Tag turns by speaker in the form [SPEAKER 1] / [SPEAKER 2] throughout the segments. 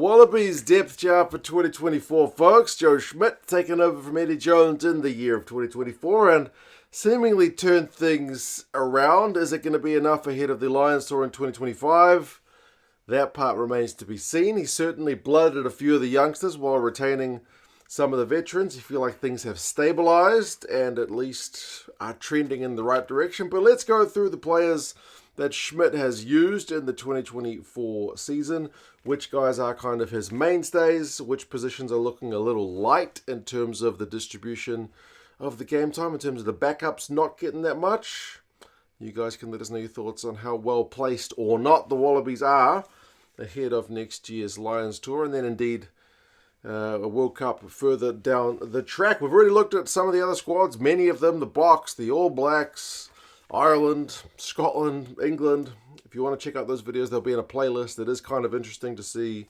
[SPEAKER 1] Wallabies depth chart for 2024, folks. Joe Schmidt taking over from Eddie Jones in the year of 2024 and seemingly turned things around. Is it going to be enough ahead of the Lions tour in 2025? That part remains to be seen. He certainly blooded a few of the youngsters while retaining some of the veterans. You feel like things have stabilized and at least are trending in the right direction. But let's go through the players that Schmidt has used in the 2024 season. Which guys are kind of his mainstays, which positions are looking a little light in terms of the distribution of the game time, in terms of the backups not getting that much. You guys can let us know your thoughts on how well placed or not the Wallabies are ahead of next year's Lions tour, and then indeed a World Cup further down the track. We've already looked at some of the other squads, many of them, the Box, the All Blacks, Ireland, Scotland, England. If you want to check out those videos, they'll be in a playlist. It is kind of interesting to see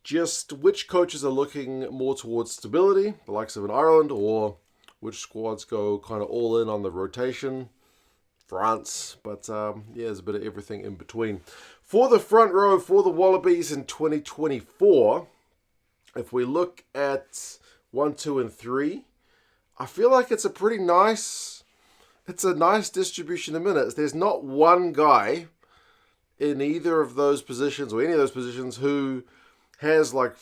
[SPEAKER 1] just which coaches are looking more towards stability, the likes of an Ireland, or which squads go kind of all in on the rotation. France, but there's a bit of everything in between. For the front row for the Wallabies in 2024, if we look at 1, 2, and 3, I feel like it's a nice distribution of minutes. There's not one guy in either of those positions or any of those positions who has like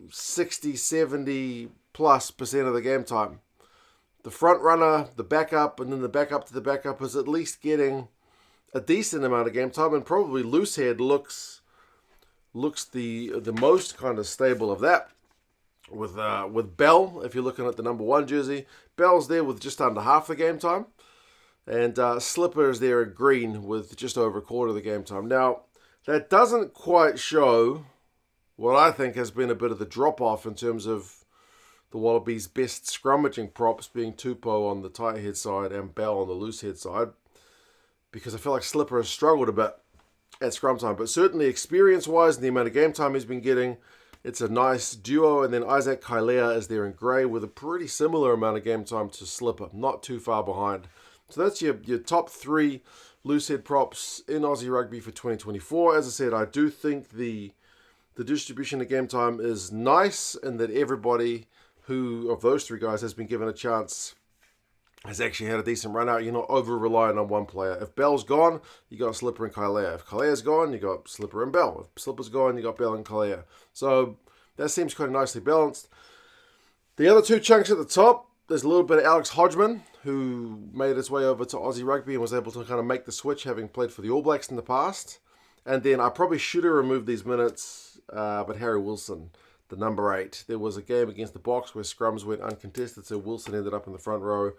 [SPEAKER 1] 60, 70 plus % of the game time. The front runner, the backup, and then the backup to the backup is at least getting a decent amount of game time, and probably Loosehead looks the most kind of stable of that. With Bell, if you're looking at the number 1 jersey, Bell's there with just under half the game time. And Slipper is there in green with just over a quarter of the game time. Now, that doesn't quite show what I think has been a bit of the drop-off in terms of the Wallabies' best scrummaging props being Tupou on the tight head side and Bell on the loose head side. Because I feel like Slipper has struggled a bit at scrum time. But certainly experience-wise and the amount of game time he's been getting, it's a nice duo. And then Isaac Kailea is there in grey with a pretty similar amount of game time to Slipper. Not too far behind. So that's your top 3 loosehead props in Aussie Rugby for 2024. As I said, I do think the distribution of game time is nice and that everybody who of those 3 guys has been given a chance has actually had a decent run out. You're not over-reliant on one player. If Bell's gone, you got Slipper and Kailea. If Kailea's gone, you got Slipper and Bell. If Slipper's gone, you got Bell and Kailea. So that seems kind of nicely balanced. The other 2 chunks at the top, there's a little bit of Alex Hodgman, who made his way over to Aussie Rugby and was able to kind of make the switch, having played for the All Blacks in the past. And then I probably should have removed these minutes, but Harry Wilson, the number 8. There was a game against the Box where scrums went uncontested, so Wilson ended up in the front row.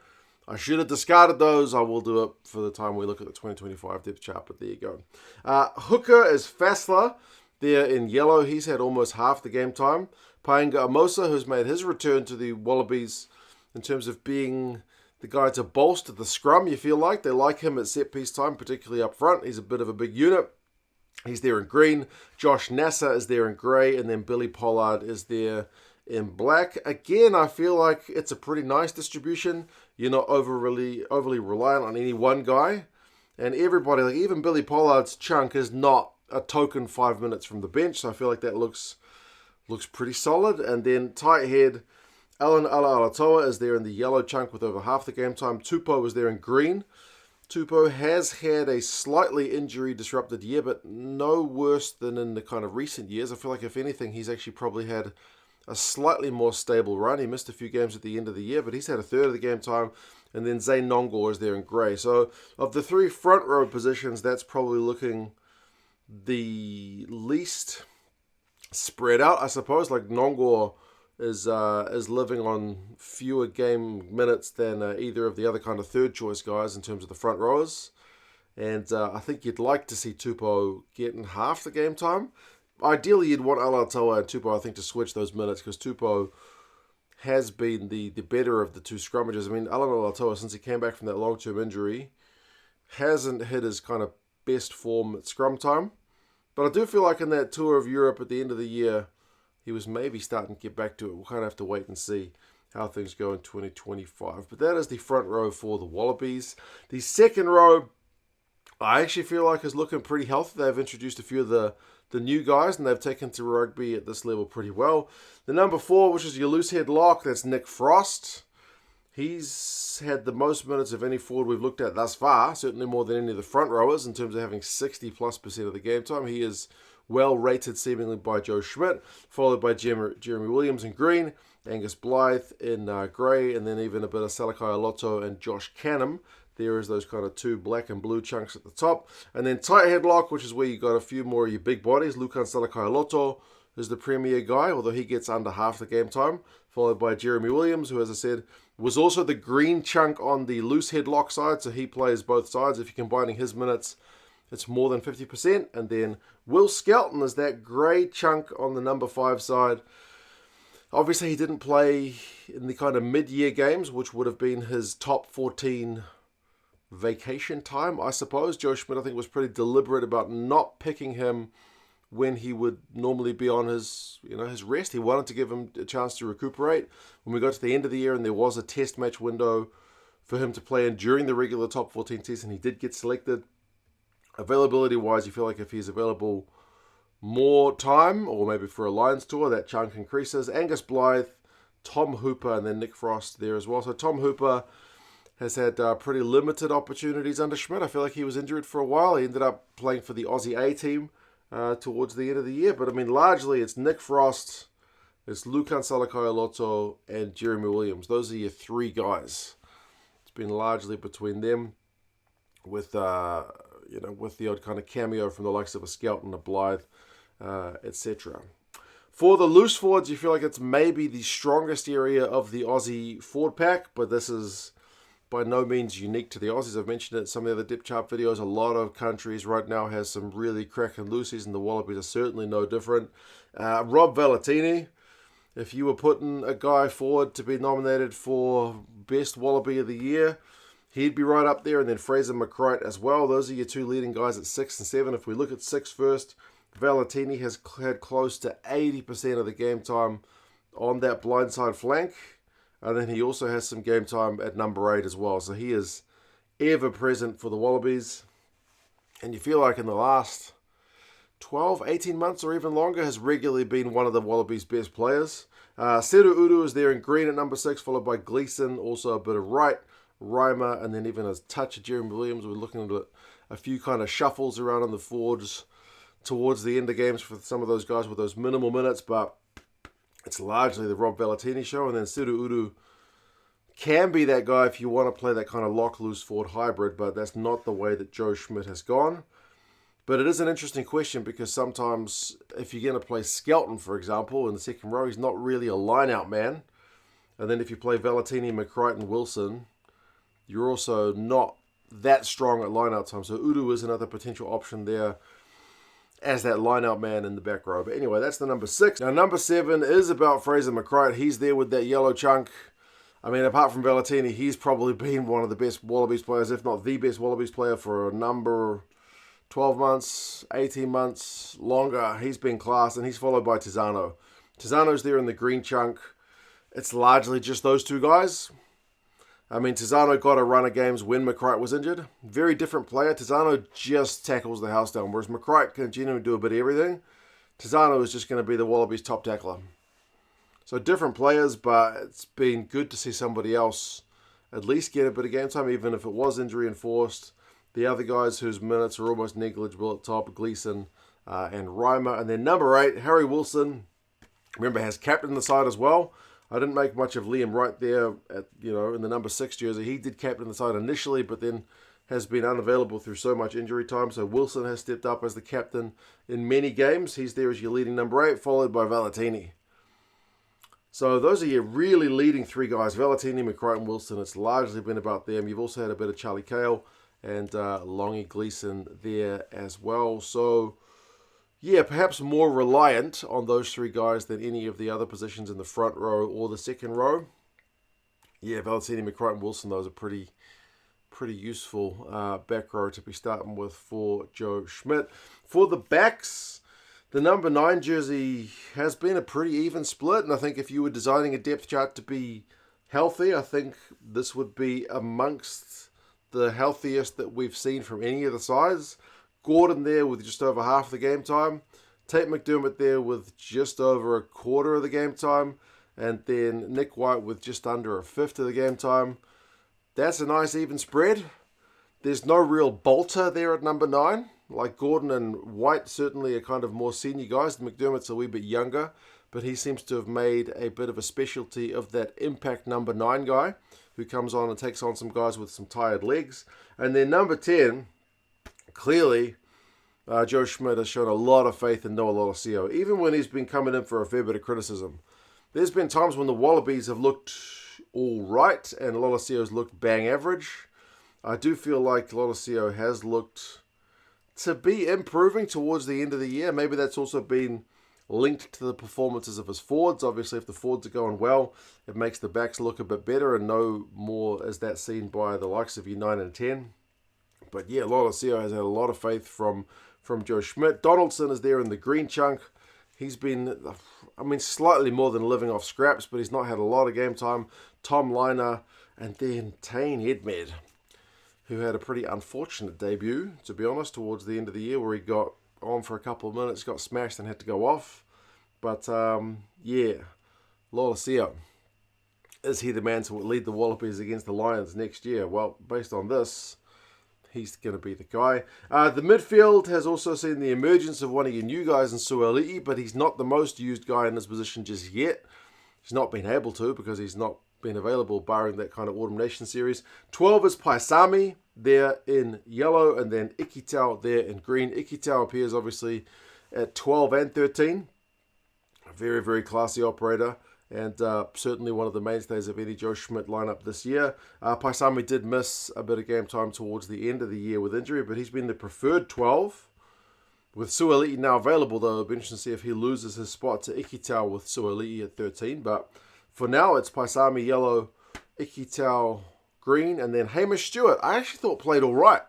[SPEAKER 1] I should have discarded those. I will do it for the time we look at the 2025 depth chart, but there you go. Hooker is Fassler there in yellow. He's had almost half the game time. Paenga Amosa, who's made his return to the Wallabies in terms of being the guy to bolster the scrum, you feel like. They like him at set-piece time, particularly up front. He's a bit of a big unit. He's there in green. Josh Nasser is there in grey. And then Billy Pollard is there in black. Again, I feel like it's a pretty nice distribution. You're not overly reliant on any one guy. And everybody, like even Billy Pollard's chunk is not a token 5 minutes from the bench. So I feel like that looks pretty solid. And then tight head, Alan Alatoa is there in the yellow chunk with over half the game time. Tupou is there in green. Tupou has had a slightly injury-disrupted year, but no worse than in the kind of recent years. I feel like, if anything, he's actually probably had a slightly more stable run. He missed a few games at the end of the year, but he's had a third of the game time. And then Zane Nongor is there in grey. So of the 3 front row positions, that's probably looking the least spread out, I suppose. Like Nongor is living on fewer game minutes than either of the other kind of third choice guys in terms of the front rowers. And I think you'd like to see Tupou getting half the game time. Ideally, you'd want Alatoa and Tupou, I think, to switch those minutes, because Tupou has been the better of the 2 scrummagers. I mean, Alan Alatoa, since he came back from that long-term injury, hasn't hit his kind of best form at scrum time. But I do feel like in that tour of Europe at the end of the year, he was maybe starting to get back to it. We'll kind of have to wait and see how things go in 2025. But that is the front row for the Wallabies. The second row, I actually feel like is looking pretty healthy. They've introduced a few of the the new guys, and they've taken to rugby at this level pretty well. The number 4, which is your loose head lock, that's Nick Frost. He's had the most minutes of any forward we've looked at thus far, certainly more than any of the front rowers in terms of having 60+% of the game time. He is well rated seemingly by Joe Schmidt, followed by Jeremy Williams in green, Angus Blythe in grey, and then even a bit of Salakai Aloto and Josh Canham. There is those kind of 2 black and blue chunks at the top. And then tight headlock, which is where you got a few more of your big bodies. Lukan Salakai Aloto is the premier guy, although he gets under half the game time, followed by Jeremy Williams, who, as I said, was also the green chunk on the loose headlock side, so he plays both sides. If you're combining his minutes, it's more than 50%. And then Will Skelton is that grey chunk on the number 5 side. Obviously, he didn't play in the kind of mid-year games, which would have been his top 14 vacation time, I suppose. Joe Schmidt, I think, was pretty deliberate about not picking him when he would normally be on his rest. He wanted to give him a chance to recuperate. When we got to the end of the year and there was a test match window for him to play in during the regular top 14 season, he did get selected. Availability-wise, you feel like if he's available more time, or maybe for a Lions tour, that chunk increases. Angus Blythe, Tom Hooper, and then Nick Frost there as well. So Tom Hooper has had pretty limited opportunities under Schmidt. I feel like he was injured for a while. He ended up playing for the Aussie A team towards the end of the year. But I mean, largely it's Nick Frost, it's Lukan Salakai Aloto, and Jeremy Williams. Those are your 3 guys. It's been largely between them, with with the odd kind of cameo from the likes of a Skelton, a Blythe, etc. For the loose forwards, you feel like it's maybe the strongest area of the Aussie forward pack, but this is by no means unique to the Aussies. I've mentioned it in some of the other depth chart videos. A lot of countries right now has some really cracking loosies, and the Wallabies are certainly no different. Rob Valetini, if you were putting a guy forward to be nominated for Best Wallaby of the Year, he'd be right up there, and then Fraser McCright as well. Those are your 2 leading guys at 6 and 7. If we look at 6 first, Valetini has had close to 80% of the game time on that blindside flank. And then he also has some game time at number 8 as well. So he is ever present for the Wallabies. And you feel like in the last 12, 18 months or even longer has regularly been one of the Wallabies' best players. Seru Uru is there in green at number 6, followed by Gleeson, also a bit of Wright, Reimer, and then even a touch of Jeremy Williams. We're looking at a few kind of shuffles around on the forwards towards the end of games for some of those guys with those minimal minutes, but it's largely the Rob Valetini show. And then Seru Uru can be that guy if you want to play that kind of lock-loose forward hybrid, but that's not the way that Joe Schmidt has gone. But it is an interesting question, because sometimes if you're going to play Skelton, for example, in the second row, he's not really a line-out man. And then if you play Valetini, McCright, and Wilson, you're also not that strong at line-out time. So Udu is another potential option there as that line-out man in the back row. But anyway, that's the number 6. Now, number 7 is about Fraser McCright. He's there with that yellow chunk. I mean, apart from Valetini, he's probably been one of the best Wallabies players, if not the best Wallabies player for a number 12 months, 18 months, longer. He's been class, and he's followed by Tizano. Tizano's there in the green chunk. It's largely just those 2 guys. I mean, Tizano got a run of games when McCright was injured. Very different player. Tizano just tackles the house down, whereas McCright can genuinely do a bit of everything. Tizano is just going to be the Wallabies' top tackler. So different players, but it's been good to see somebody else at least get a bit of game time, even if it was injury enforced. The other guys whose minutes are almost negligible at top, Gleeson and Reimer. And then number 8, Harry Wilson, remember, has captained the side as well. I didn't make much of Liam Wright there in the number 6 jersey. He did captain the side initially, but then has been unavailable through so much injury time. So Wilson has stepped up as the captain in many games. He's there as your leading number 8, followed by Valetini. So those are your really leading 3 guys, Valetini, McCright, and Wilson. It's largely been about them. You've also had a bit of Charlie Cale and Longy Gleeson there as well. So yeah, perhaps more reliant on those 3 guys than any of the other positions in the front row or the second row. Yeah, Valetini, McCright, and Wilson, those are pretty useful back row to be starting with for Joe Schmidt. For the backs, the number 9 jersey has been a pretty even split, and I think if you were designing a depth chart to be healthy, I think this would be amongst the healthiest that we've seen from any of the sides. Gordon there with just over half the game time. Tate McDermott there with just over a quarter of the game time, and then Nick White with just under a fifth of the game time. That's a nice even spread. There's no real bolter there at number 9. Like Gordon and White certainly are kind of more senior guys. McDermott's a wee bit younger, but he seems to have made a bit of a specialty of that impact number 9 guy who comes on and takes on some guys with some tired legs. And then number 10, clearly, Joe Schmidt has shown a lot of faith in Noah Lolosio, even when he's been coming in for a fair bit of criticism. There's been times when the Wallabies have looked all right and Lolosio's looked bang average. I do feel like Lolosio has looked to be improving towards the end of the year. Maybe that's also been linked to the performances of his forwards. Obviously, if the forwards are going well, it makes the backs look a bit better, and no more is that seen by the likes of your 9 and 10. But yeah, Lolosio has had a lot of faith from Joe Schmidt. Donaldson is there in the green chunk. He's been, slightly more than living off scraps, but he's not had a lot of game time. Tom Liner, and then Tane Edmed, who had a pretty unfortunate debut, to be honest, towards the end of the year, where he got on for a couple of minutes, got smashed and had to go off. But, Lolosio. Is he the man to lead the Wallabies against the Lions next year? Well, based on this, he's going to be the guy. The midfield has also seen the emergence of one of your new guys in Suali'i, but he's not the most used guy in this position just yet. He's not been able to because he's not been available, barring that kind of Autumn Nation series. 12 is Paisami there in yellow, and then Ikitau there in green. Ikitau appears obviously at 12 and 13. A very, very classy operator, and certainly one of the mainstays of any Joe Schmidt lineup this year. Paisami did miss a bit of game time towards the end of the year with injury, but he's been the preferred 12. With Suali'i now available, though, it'll be interesting to see if he loses his spot to Ikitau with Suali'i at 13. But for now, it's Paisami yellow, Ikitau green, and then Hamish Stewart. I actually thought played all right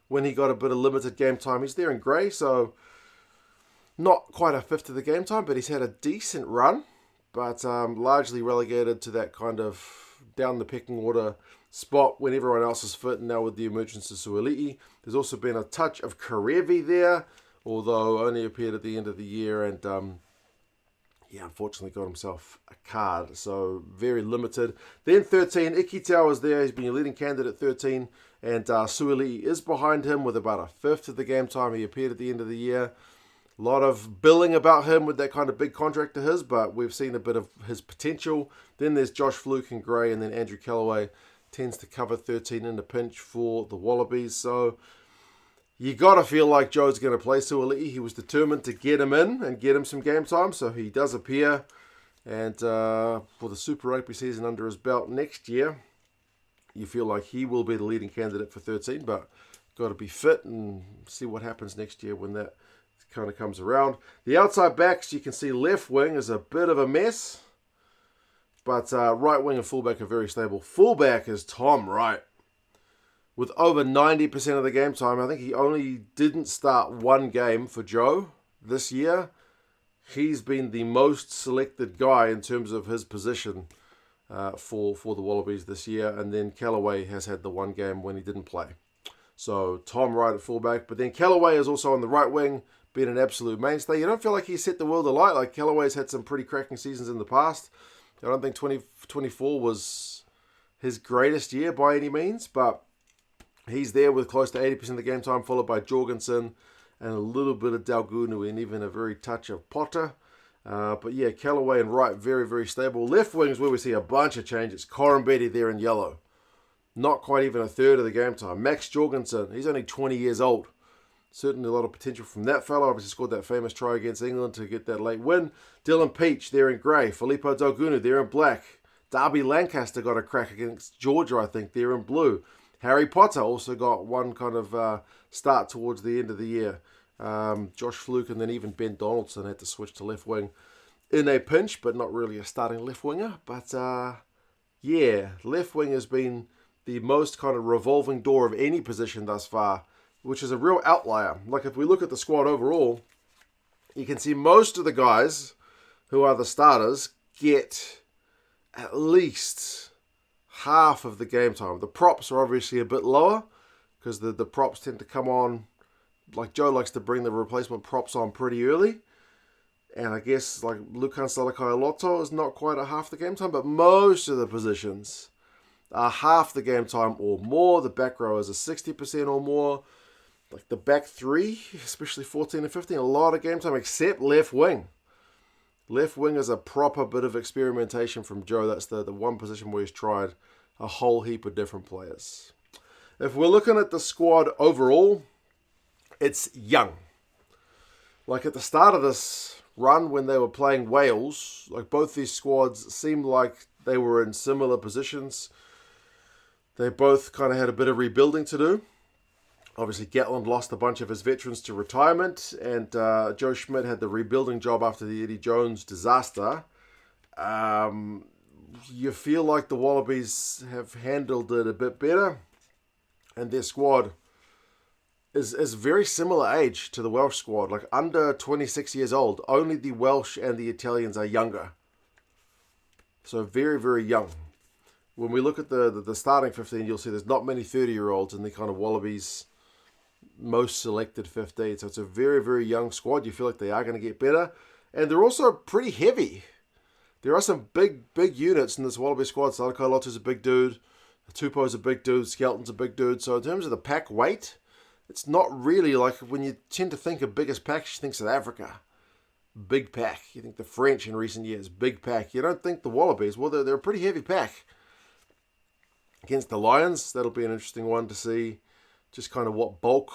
[SPEAKER 1] when he got a bit of limited game time. He's there in grey, so not quite a fifth of the game time, but he's had a decent run, but largely relegated to that kind of down the pecking order spot when everyone else is fit, and now with the emergence of Suali'i. There's also been a touch of Karevi there, although only appeared at the end of the year, and unfortunately got himself a card, so very limited. Then 13, Ikitau is there. He's been your leading candidate at 13, and Suali'i is behind him with about a fifth of the game time. He appeared at the end of the year. A lot of billing about him with that kind of big contract of his, but we've seen a bit of his potential. Then there's Josh Fluke in grey, and then Andrew Callaway tends to cover 13 in a pinch for the Wallabies. So you got to feel like Joe's going to play Suali'i. He was determined to get him in and get him some game time, so he does appear. And for the Super Rugby season under his belt next year, you feel like he will be the leading candidate for 13, but got to be fit and see what happens next year when that kind of comes around. The outside backs, you can see left wing is a bit of a mess, but right wing and fullback are very stable. Fullback is Tom Wright, with over 90% of the game time. I think he only didn't start one game for Joe this year. He's been the most selected guy in terms of his position for the Wallabies this year. And then Callaway has had the one game when he didn't play. So Tom Wright at fullback. But then Callaway is also on the right wing, been an absolute mainstay. You don't feel like he's set the world alight. Like Callaway's had some pretty cracking seasons in the past. I don't think 2024 was his greatest year by any means, but he's there with close to 80% of the game time, followed by Jorgensen and a little bit of Dalgunu and even a very touch of Potter. But yeah, Callaway and Wright, very, very stable. Left wing is where we see a bunch of changes. Corambetti there in yellow. Not quite even a third of the game time. Max Jorgensen, he's only 20 years old. Certainly a lot of potential from that fellow. Obviously scored that famous try against England to get that late win. Dylan Peach there in grey. Filippo Dalgunu there in black. Darby Lancaster got a crack against Georgia, I think, there in blue. Harry Potter also got one kind of start towards the end of the year. Josh Fluke and then even Ben Donaldson had to switch to left wing in a pinch, but not really a starting left winger. But left wing has been the most kind of revolving door of any position thus far, which is a real outlier. Like if we look at the squad overall, you can see most of the guys who are the starters get at least half of the game time. The props are obviously a bit lower because the props tend to come on, like Joe likes to bring the replacement props on pretty early. And I guess like Lukan Salakaia-Loto is not quite at half the game time, but most of the positions are half the game time or more. The back row is a 60% or more. Like the back three, especially 14 and 15, a lot of game time, except left wing. Left wing is a proper bit of experimentation from Joe. That's the one position where he's tried a whole heap of different players. If we're looking at the squad overall, it's young. Like at the start of this run, when they were playing Wales, like both these squads seemed like they were in similar positions. They both kind of had a bit of rebuilding to do. Obviously, Gatland lost a bunch of his veterans to retirement, and Joe Schmidt had the rebuilding job after the Eddie Jones disaster. You feel like the Wallabies have handled it a bit better, and their squad is very similar age to the Welsh squad, like under 26 years old. Only the Welsh and the Italians are younger. So very, very young. When we look at the starting 15, you'll see there's not many 30-year-olds in the kind of Wallabies most selected 15. So it's a very, very young squad. You feel like they are going to get better. And they're also pretty heavy. There are some big units in this Wallaby squad. Salakaia-Loto's a big dude. Tupou's a big dude. Skelton's a big dude. So in terms of the pack weight, it's not really like when you tend to think of biggest packs, you think South Africa. Big pack. You think the French in recent years, big pack. You don't think the Wallabies. Well, they're a pretty heavy pack. Against the Lions, that'll be an interesting one to see just kind of what bulk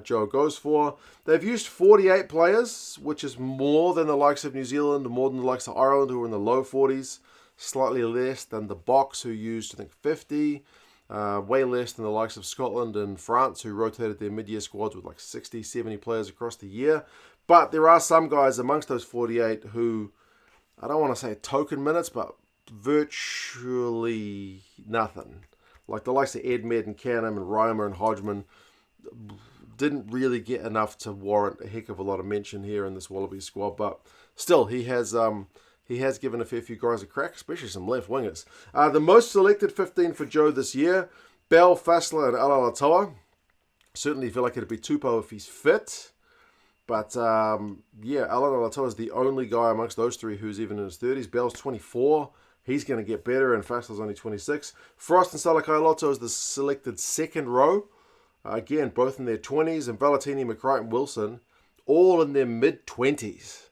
[SPEAKER 1] Joe goes for. They've used 48 players, which is more than the likes of New Zealand, more than the likes of Ireland, who were in the low 40s, slightly less than the Box, who used, I think, 50, way less than the likes of Scotland and France, who rotated their mid-year squads with like 60, 70 players across the year. But there are some guys amongst those 48 who, I don't want to say token minutes, but virtually nothing. Like the likes of Edmed and Canham and Reimer and Hodgman didn't really get enough to warrant a heck of a lot of mention here in this Wallabies squad. But still, he has given a fair few guys a crack, especially some left wingers. The most selected 15 for Joe this year, Bell, Fassler and Alaalatoa. Certainly feel like it'd be Tupou if he's fit. But yeah, Alaalatoa is the only guy amongst those three who's even in his 30s. Bell's 24. He's going to get better, and Fassler's only 26. Frost and Salakaia-Loto is the selected second row. Again, both in their 20s, and Valentini, McCright, and Wilson, all in their mid-20s.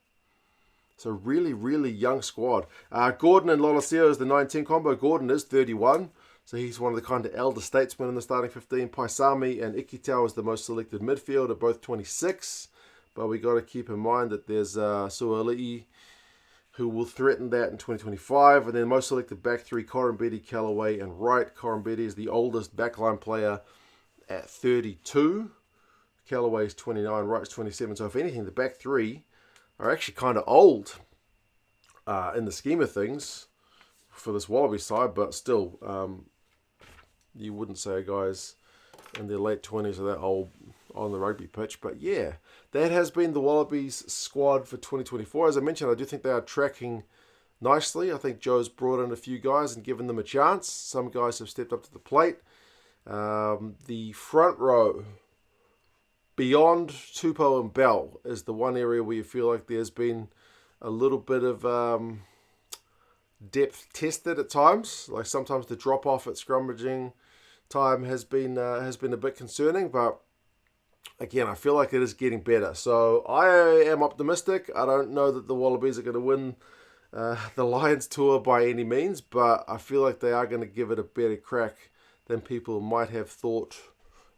[SPEAKER 1] So really, really young squad. Gordon and Lolosio is the 19 combo. Gordon is 31, so he's one of the kind of elder statesmen in the starting 15. Paisami and Ikitau is the most selected midfield, are both 26. But we got to keep in mind that there's Suali'i, who will threaten that in 2025. And then most selected back three, Corumbeti, Callaway, and Wright. Corumbeti is the oldest backline player at 32. Callaway is 29, Wright's 27. So if anything, the back three are actually kind of old in the scheme of things for this Wallaby side. But still, you wouldn't say guys in their late 20s are that old on the rugby pitch. But yeah, that has been the Wallabies squad for 2024. As I mentioned, I do think they are tracking nicely. I think Joe's brought in a few guys and given them a chance. Some guys have stepped up to the plate. The front row, beyond Tupou and Bell, is the one area where you feel like there's been a little bit of depth tested at times. Like sometimes the drop off at scrummaging time has been a bit concerning, but again, I feel like it is getting better. So I am optimistic. I don't know that the Wallabies are going to win the Lions tour by any means, but I feel like they are going to give it a better crack than people might have thought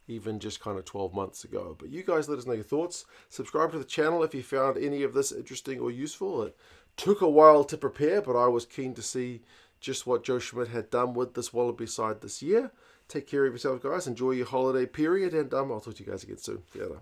[SPEAKER 1] even just kind of 12 months ago. But you guys let us know your thoughts. Subscribe to the channel if you found any of this interesting or useful. It took a while to prepare, but I was keen to see just what Joe Schmidt had done with this Wallaby side this year. Take care of yourself, guys. Enjoy your holiday period, and I'll talk to you guys again soon. See you later.